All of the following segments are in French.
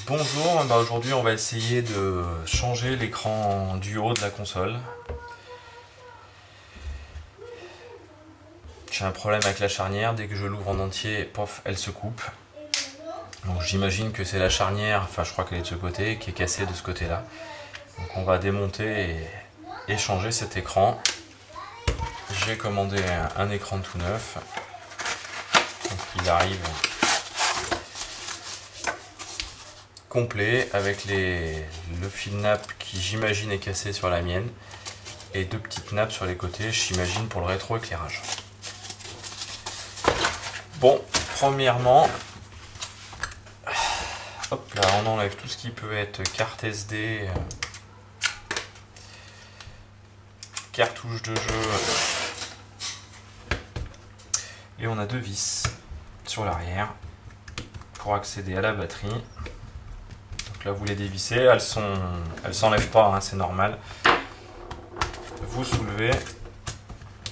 Bonjour, aujourd'hui on va essayer de changer l'écran du haut de la console. J'ai un problème avec la charnière, dès que je l'ouvre en entier, pof, elle se coupe. Donc j'imagine que c'est la charnière, enfin je crois qu'elle est de ce côté, qui est cassée de ce côté-là. Donc on va démonter et changer cet écran. J'ai commandé un écran tout neuf. Donc il arrive complet avec le fil nappe qui j'imagine est cassé sur la mienne et deux petites nappes sur les côtés, j'imagine pour le rétroéclairage. Bon, premièrement, hop là, on enlève tout ce qui peut être carte SD, cartouche de jeu, et on a deux vis sur l'arrière pour accéder à la batterie. Donc là vous les dévissez, elles s'enlèvent pas, hein, c'est normal. Vous soulevez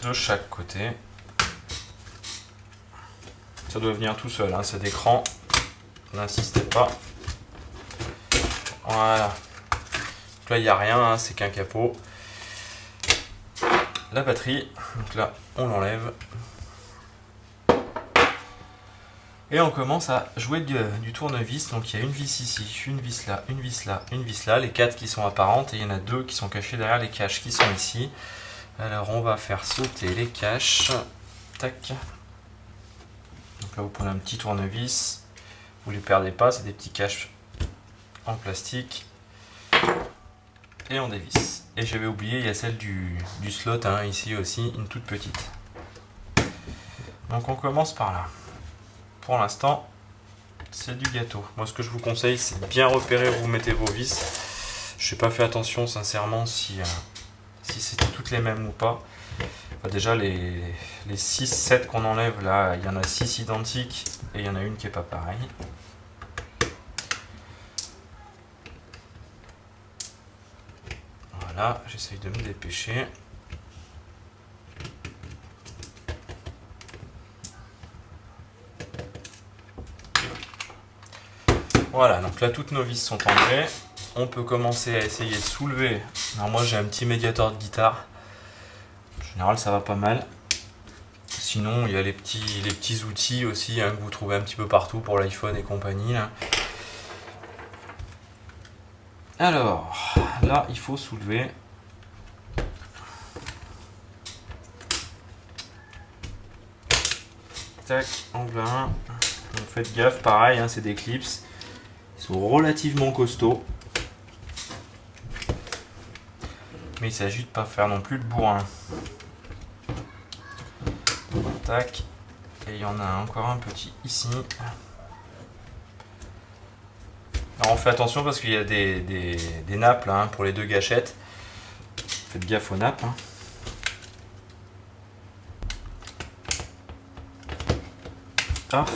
de chaque côté. Ça doit venir tout seul, hein, cet écran, n'insistez pas. Voilà. Donc là il n'y a rien, hein, c'est qu'un capot. La batterie, donc là on l'enlève. Et on commence à jouer du tournevis. Donc il y a une vis ici, une vis là, une vis là, une vis là, les quatre qui sont apparentes, et il y en a deux qui sont cachées derrière les caches qui sont ici. Alors on va faire sauter les caches. Tac. Donc là vous prenez un petit tournevis, vous ne les perdez pas, c'est des petits caches en plastique. Et on dévisse. Et j'avais oublié, il y a celle du slot, hein, ici aussi, une toute petite. Donc on commence par là. Pour l'instant, c'est du gâteau. Moi, ce que je vous conseille, c'est de bien repérer où vous mettez vos vis. Je n'ai pas fait attention, sincèrement, si c'était toutes les mêmes ou pas. Enfin, déjà, les 6-7 qu'on enlève, là, il y en a 6 identiques et il y en a une qui n'est pas pareille. Voilà, j'essaye de me dépêcher. Voilà, donc là toutes nos vis sont enlevées. On peut commencer à essayer de soulever. Alors moi j'ai un petit médiator de guitare. En général ça va pas mal. Sinon il y a les petits outils aussi, hein, que vous trouvez un petit peu partout pour l'iPhone et compagnie. Là. Alors là il faut soulever. Tac, angle 1. Donc faites gaffe, pareil, hein, c'est des clips. Ils sont relativement costauds. Mais il s'agit de ne pas faire non plus le bourrin. Tac. Et il y en a encore un petit ici. Alors on fait attention parce qu'il y a des nappes là, hein, pour les deux gâchettes. Faites gaffe aux nappes. Hein. Ah,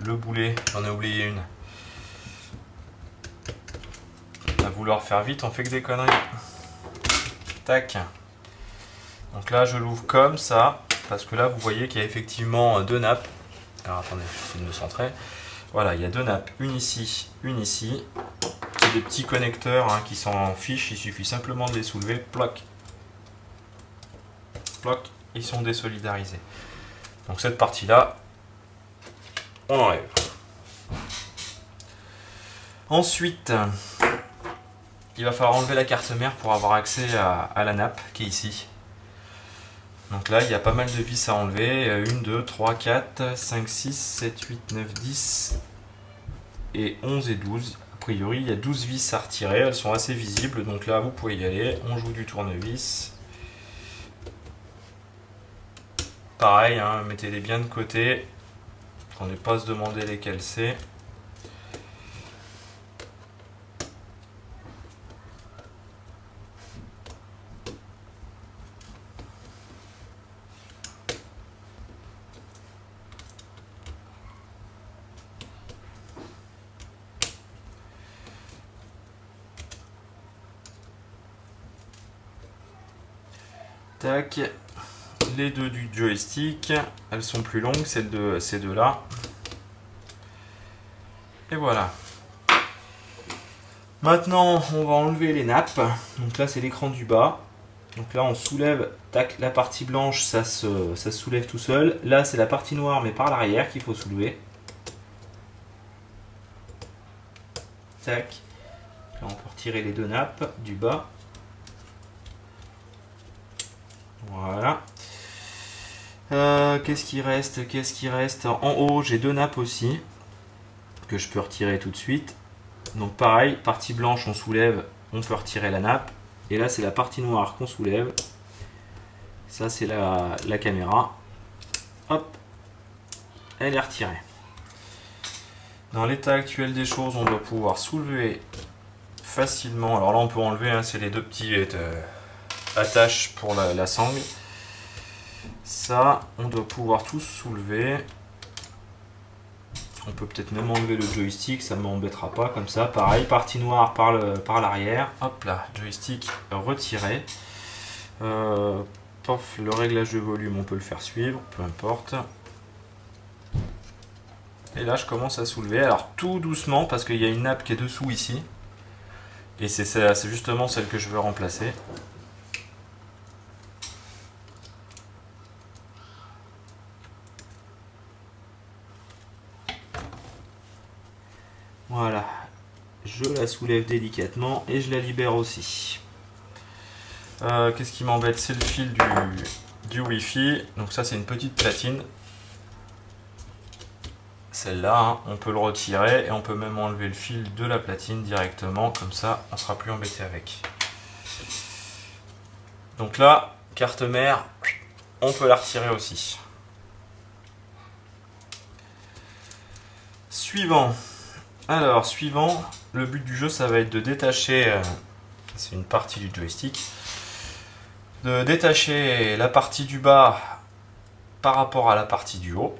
le boulet, j'en ai oublié une. À vouloir faire vite, on fait que des conneries. Tac. Donc là, je l'ouvre comme ça, parce que là, vous voyez qu'il y a effectivement deux nappes. Alors attendez, je vais me centrer. Voilà, il y a deux nappes, une ici, une ici. C'est des petits connecteurs, hein, qui s'en fichent, il suffit simplement de les soulever. Ploc. Ploc, ils sont désolidarisés. Donc cette partie-là, on enlève. Ensuite, il va falloir enlever la carte mère pour avoir accès à la nappe qui est ici. Donc là, il y a pas mal de vis à enlever. 1, 2, 3, 4, 5, 6, 7, 8, 9, 10 et 11 et 12. A priori, il y a 12 vis à retirer. Elles sont assez visibles. Donc là, vous pouvez y aller. On joue du tournevis. Pareil, hein, mettez-les bien de côté. On n'est pas à se demander lesquelles c'est. Tac. Les deux du joystick, elles sont plus longues, ces deux là. Et voilà. Maintenant, on va enlever les nappes. Donc là, c'est l'écran du bas. Donc là, on soulève, tac, la partie blanche, ça se soulève tout seul. Là, c'est la partie noire, mais par l'arrière qu'il faut soulever. Tac. Là, on peut retirer les deux nappes du bas. Voilà. Qu'est-ce qui reste? Qu'est-ce qui reste? En haut, j'ai deux nappes aussi, que je peux retirer tout de suite. Donc pareil, partie blanche, on soulève, on peut retirer la nappe. Et là, c'est la partie noire qu'on soulève. Ça, c'est la caméra. Hop, elle est retirée. Dans l'état actuel des choses, on doit pouvoir soulever facilement. Alors là, on peut enlever, hein, c'est les deux petits attaches pour la sangle. Ça, on doit pouvoir tous soulever. On peut peut-être même enlever le joystick, ça ne m'embêtera pas comme ça. Pareil, partie noire par l'arrière. Hop là, joystick retiré. Pof, le réglage de volume, on peut le faire suivre, peu importe. Et là, je commence à soulever. Alors, tout doucement, parce qu'il y a une nappe qui est dessous ici. Et c'est justement celle que je veux remplacer. Voilà, je la soulève délicatement et je la libère aussi. Qu'est-ce qui m'embête? C'est le fil du Wi-Fi. Donc ça, c'est une petite platine. Celle-là, hein, on peut le retirer et on peut même enlever le fil de la platine directement. Comme ça, on ne sera plus embêté avec. Donc là, carte mère, on peut la retirer aussi. Suivant. Alors, suivant, le but du jeu, ça va être de détacher, c'est une partie du joystick, de détacher la partie du bas par rapport à la partie du haut.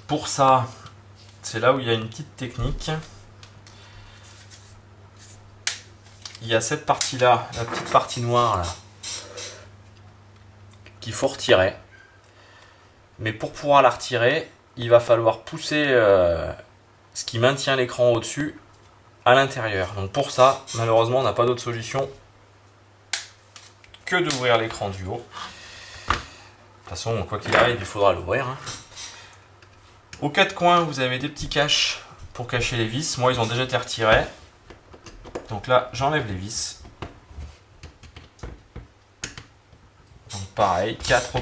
Pour ça, c'est là où il y a une petite technique. Il y a cette partie-là, la petite partie noire, là, qu'il faut retirer. Mais pour pouvoir la retirer, il va falloir pousser ce qui maintient l'écran au-dessus à l'intérieur. Donc pour ça, malheureusement, on n'a pas d'autre solution que d'ouvrir l'écran du haut. De toute façon, quoi qu'il arrive, il faudra l'ouvrir. Hein. Aux quatre coins, vous avez des petits caches pour cacher les vis. Moi, ils ont déjà été retirés. Donc là, j'enlève les vis. Donc pareil, 4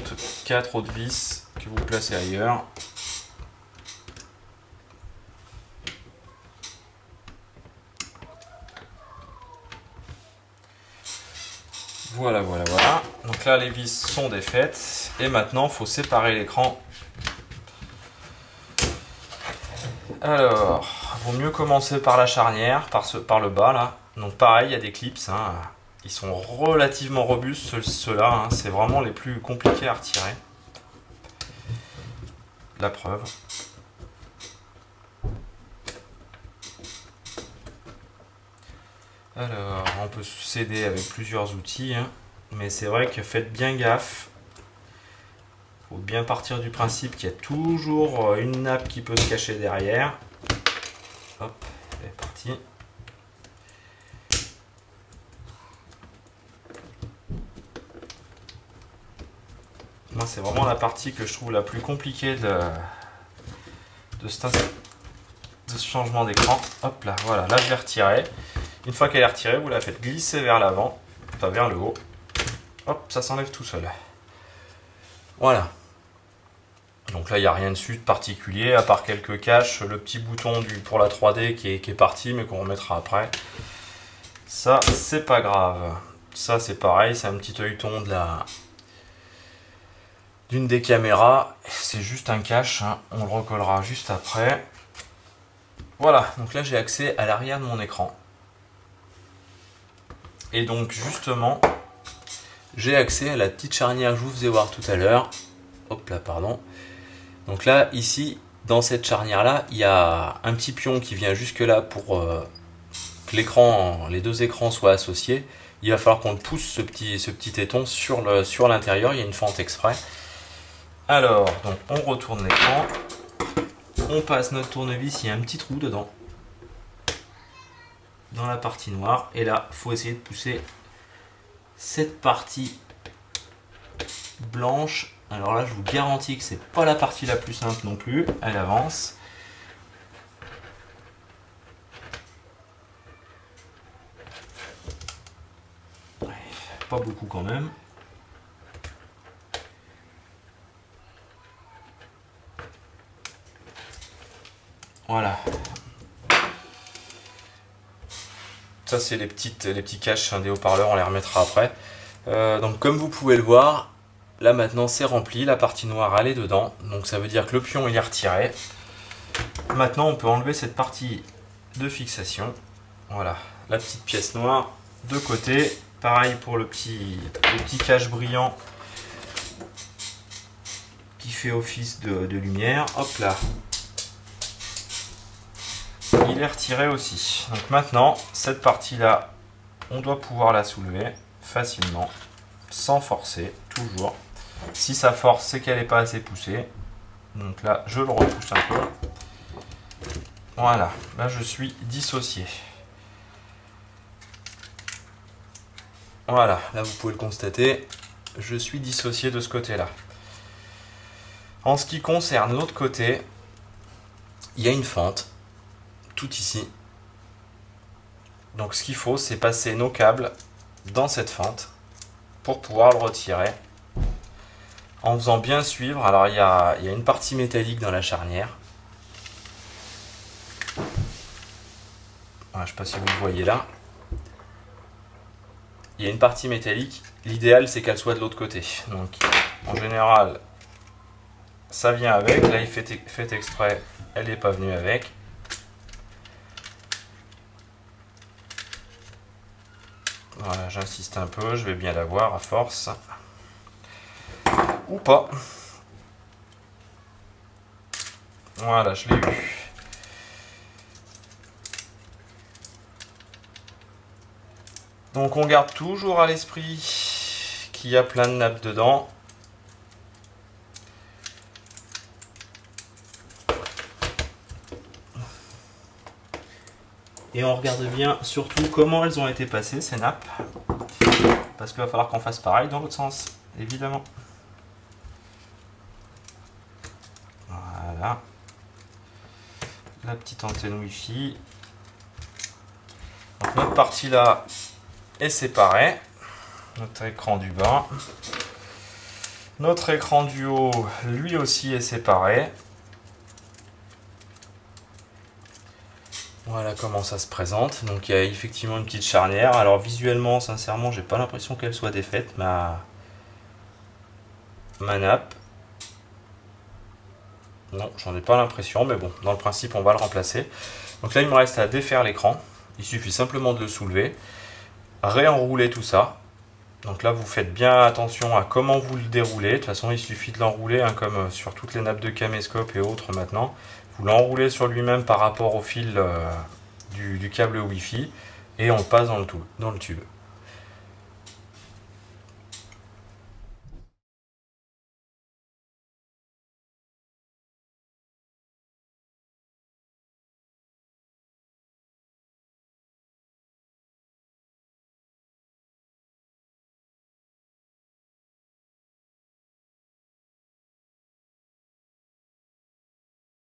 autres vis que vous placez ailleurs. Voilà, voilà, voilà. Donc là, les vis sont défaites. Et maintenant, il faut séparer l'écran. Alors, vaut mieux commencer par la charnière, par le bas là. Donc pareil, il y a des clips. Hein. Ils sont relativement robustes, ceux-là. Hein. C'est vraiment les plus compliqués à retirer. La preuve. Alors, on peut s'aider avec plusieurs outils, hein, mais c'est vrai que faites bien gaffe. Il faut bien partir du principe qu'il y a toujours une nappe qui peut se cacher derrière. Hop, elle est partie. Moi, c'est vraiment la partie que je trouve la plus compliquée de ce changement d'écran. Hop là, voilà, là je l'ai retiré. Une fois qu'elle est retirée, vous la faites glisser vers l'avant, enfin vers le haut. Hop, ça s'enlève tout seul. Voilà. Donc là, il n'y a rien dessus de particulier, à part quelques caches, le petit bouton pour la 3D qui est parti, mais qu'on remettra après. Ça, c'est pas grave. Ça, c'est pareil, c'est un petit œilleton d'une des caméras. C'est juste un cache, hein. On le recollera juste après. Voilà, donc là, j'ai accès à l'arrière de mon écran. Et donc justement, j'ai accès à la petite charnière que je vous faisais voir tout à l'heure. Hop là, pardon. Donc là, ici, dans cette charnière-là, il y a un petit pion qui vient jusque là pour que les deux écrans soient associés. Il va falloir qu'on pousse ce petit téton sur l'intérieur. Il y a une fente exprès. Alors, donc on retourne l'écran. On passe notre tournevis, il y a un petit trou dedans. dans la partie noire. Et là, il faut essayer de pousser cette partie blanche. Alors là, je vous garantis que c'est pas la partie la plus simple non plus. Elle avance. Ouais, pas beaucoup quand même. Voilà. Ça, c'est les petits caches des haut-parleurs, on les remettra après. Donc comme vous pouvez le voir, là maintenant c'est rempli, la partie noire elle est dedans. Donc ça veut dire que le pion il est retiré. Maintenant on peut enlever cette partie de fixation. Voilà, la petite pièce noire de côté. Pareil pour le petit cache brillant qui fait office de lumière. Hop là. Il est retiré aussi. Donc maintenant, cette partie-là, on doit pouvoir la soulever facilement, sans forcer, toujours. Si ça force, c'est qu'elle n'est pas assez poussée. Donc là, je le repousse un peu. Voilà, là je suis dissocié. Voilà, là vous pouvez le constater, je suis dissocié de ce côté-là. En ce qui concerne l'autre côté, il y a une fente. Tout ici. Donc ce qu'il faut, c'est passer nos câbles dans cette fente pour pouvoir le retirer en faisant bien suivre. Alors il y a une partie métallique dans la charnière. Voilà, je ne sais pas si vous le voyez là. Il y a une partie métallique. L'idéal, c'est qu'elle soit de l'autre côté. Donc en général, ça vient avec. Là, il fait exprès, elle n'est pas venue avec. Voilà, j'insiste un peu, je vais bien la voir à force. Ou pas. Voilà, je l'ai eu. Donc on garde toujours à l'esprit qu'il y a plein de nappes dedans. Et on regarde bien surtout comment elles ont été passées ces nappes. Parce qu'il va falloir qu'on fasse pareil dans l'autre sens, évidemment. Voilà. La petite antenne Wi-Fi. Donc notre partie là est séparée. Notre écran du bas. Notre écran du haut, lui aussi, est séparé. Voilà comment ça se présente. Donc il y a effectivement une petite charnière. Alors visuellement, sincèrement, j'ai pas l'impression qu'elle soit défaite, ma nappe. Non, j'en ai pas l'impression, mais bon, dans le principe, on va le remplacer. Donc là, il me reste à défaire l'écran. Il suffit simplement de le soulever, réenrouler tout ça. Donc là, vous faites bien attention à comment vous le déroulez. De toute façon, il suffit de l'enrouler, hein, comme sur toutes les nappes de caméscope et autres maintenant. Vous l'enroulez sur lui-même par rapport au fil du câble Wi-Fi et on le passe dans le tube.